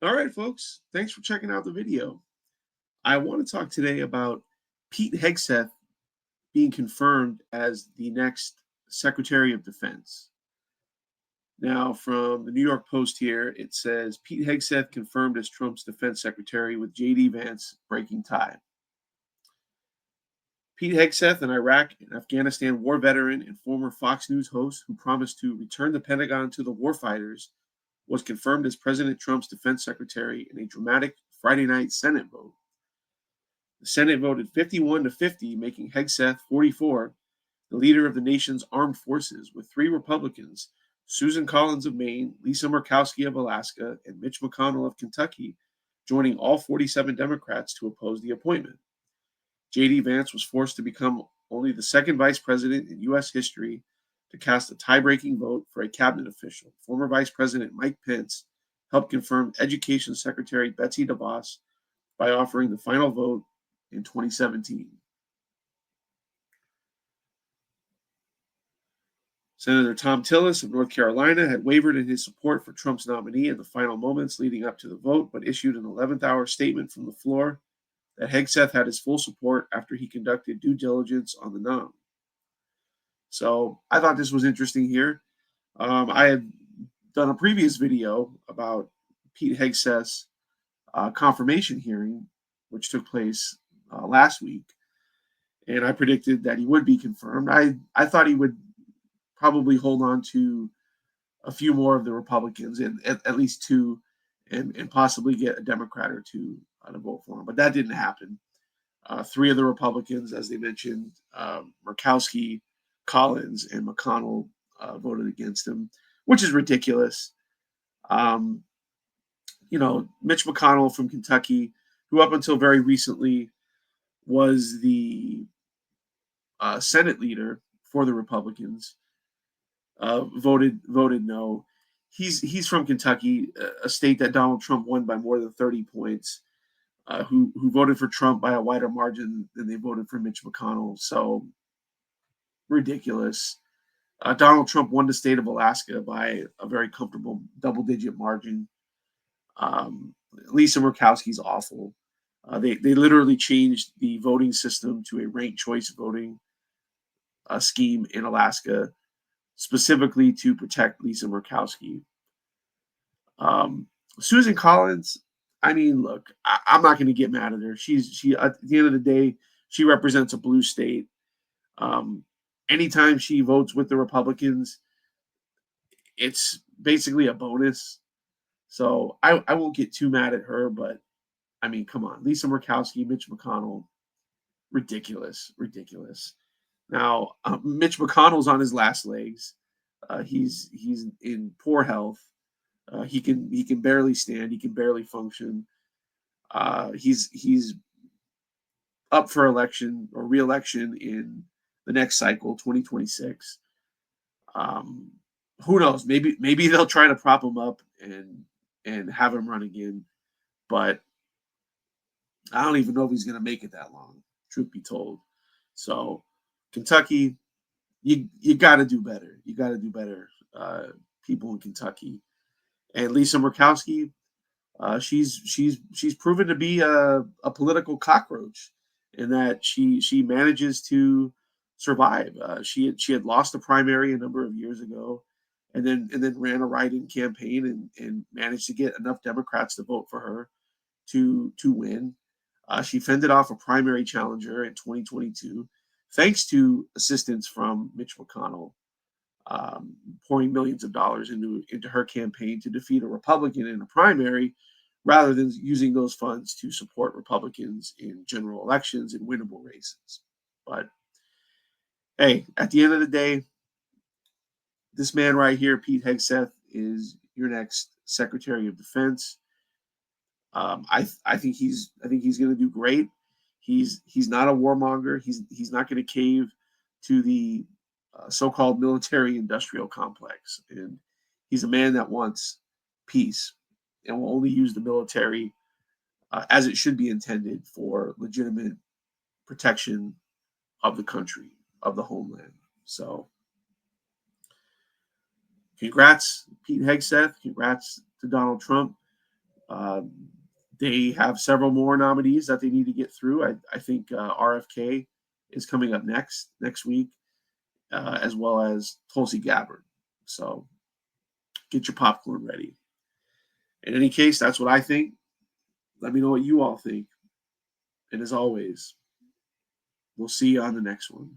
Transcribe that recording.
All right, folks. Thanks for checking out the video. I want to talk today about Pete Hegseth being confirmed as the next Secretary of Defense. Now, from the New York Post here, it says Pete Hegseth confirmed as Trump's defense secretary with J.D. Vance breaking tie. Pete Hegseth, an Iraq and Afghanistan war veteran and former Fox News host who promised to return the Pentagon to the warfighters, was confirmed as President Trump's defense secretary in a dramatic Friday night Senate vote. The Senate voted 51 to 50, making Hegseth, 44, the leader of the nation's armed forces, with three Republicans, Susan Collins of Maine, Lisa Murkowski of Alaska, and Mitch McConnell of Kentucky, joining all 47 Democrats to oppose the appointment. J.D. Vance was forced to become only the second vice president in U.S. history to cast a tie-breaking vote for a cabinet official. Former Vice President Mike Pence helped confirm Education Secretary Betsy DeVos by offering the final vote in 2017. Senator Tom Tillis of North Carolina had wavered in his support for Trump's nominee in the final moments leading up to the vote, but issued an 11th-hour statement from the floor that Hegseth had his full support after he conducted due diligence on the nom. So I thought this was interesting here. I had done a previous video about Pete Hegseth's confirmation hearing, which took place last week, and I predicted that he would be confirmed. I thought he would probably hold on to a few more of the Republicans, and at least two, and possibly get a Democrat or two to vote for him. But that didn't happen. Three of the Republicans, as they mentioned, Murkowski, Collins, and McConnell, voted against him, which is ridiculous. Mitch McConnell from Kentucky, who up until very recently was the Senate leader for the Republicans, voted no. He's from Kentucky, a state that Donald Trump won by more than 30 points. Who voted for Trump by a wider margin than they voted for Mitch McConnell. So ridiculous. Donald Trump won the state of Alaska by a very comfortable double-digit margin. Lisa Murkowski's awful. They literally changed the voting system to a ranked choice voting scheme in Alaska, specifically to protect Lisa Murkowski. Susan Collins, I mean, look, I'm not going to get mad at her. She at the end of the day, she represents a blue state. Anytime she votes with the Republicans, it's basically a bonus. So I won't get too mad at her, but I mean, come on, Lisa Murkowski, Mitch McConnell, ridiculous. Now, Mitch McConnell's on his last legs. He's in poor health. He can barely stand. He can barely function. He's up for election or re-election in the next cycle, 2026. Who knows? Maybe they'll try to prop him up and have him run again. But I don't even know if he's going to make it that long, truth be told. So Kentucky, you got to do better. You got to do better, people in Kentucky. And Lisa Murkowski, she's proven to be a political cockroach in that she manages to survive. She had lost a primary a number of years ago, and then ran a write-in campaign and managed to get enough Democrats to vote for her to win. She fended off a primary challenger in 2022, thanks to assistance from Mitch McConnell, pouring millions of dollars into her campaign to defeat a Republican in a primary, rather than using those funds to support Republicans in general elections and winnable races. But hey, at the end of the day, this man right here, Pete Hegseth, is your next Secretary of Defense. I think he's going to do great. He's not a warmonger. He's not going to cave to the so-called military-industrial complex, and he's a man that wants peace and will only use the military as it should be intended for legitimate protection of the country, of the homeland. So, congrats, Pete Hegseth. Congrats to Donald Trump. They have several more nominees that they need to get through. I think RFK is coming up next week, as well as Tulsi Gabbard. So get your popcorn ready. In any case, that's what I think. Let me know what you all think. And as always, we'll see you on the next one.